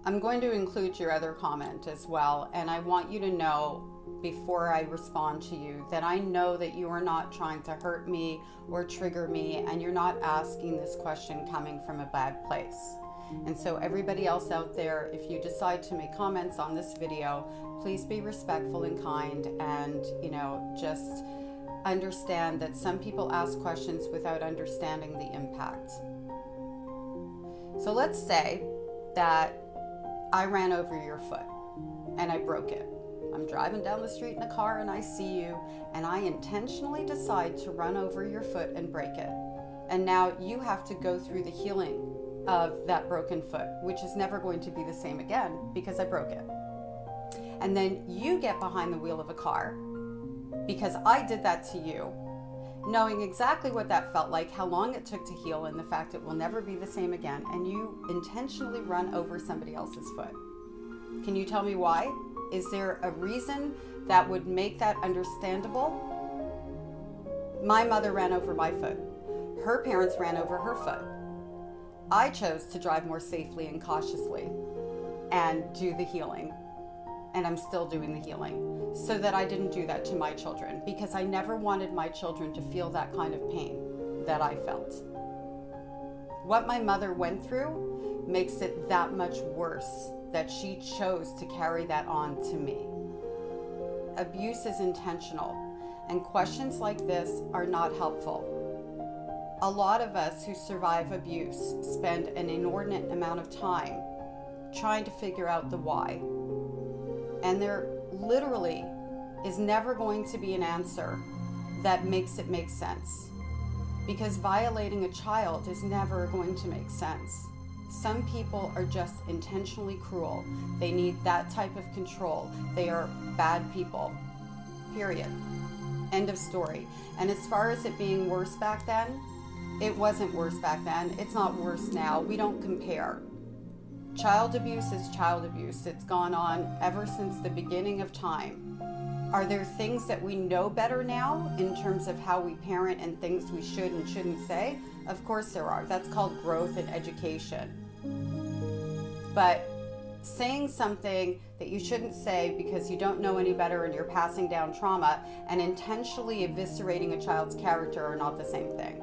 I'm going to include your other comment as well, and I want you to know before I respond to you that I know that you are not trying to hurt me or trigger me, and you're not asking this question coming from a bad place. And so everybody else out there, if you decide to make comments on this video, please be respectful and kind, and just understand that some people ask questions without understanding the impact. So let's say that I ran over your foot and I broke it. I'm driving down the street in a car and I see you, and I intentionally decide to run over your foot and break it. And now you have to go through the healing of that broken foot, which is never going to be the same again because I broke it. And then you get behind the wheel of a car because I did that to you, knowing exactly what that felt like, how long it took to heal, and the fact it will never be the same again, and you intentionally run over somebody else's foot. Can you tell me why? Is there a reason that would make that understandable? My mother ran over my foot. Her parents ran over her foot. I chose to drive more safely and cautiously and do the healing. And I'm still doing the healing so that I didn't do that to my children, because I never wanted my children to feel that kind of pain that I felt. What my mother went through makes it that much worse that she chose to carry that on to me. Abuse is intentional, and questions like this are not helpful. A lot of us who survive abuse spend an inordinate amount of time trying to figure out the why. And there literally is never going to be an answer that makes it make sense, because violating a child is never going to make sense. Some people are just intentionally cruel. They need that type of control. They are bad people, period. End of story. And as far as it being worse back then, it wasn't worse back then. It's not worse now. We don't compare. Child abuse is child abuse. It's gone on ever since the beginning of time. Are there things that we know better now in terms of how we parent and things we should and shouldn't say? Of course there are. That's called growth and education. But saying something that you shouldn't say because you don't know any better and you're passing down trauma, and intentionally eviscerating a child's character are not the same thing.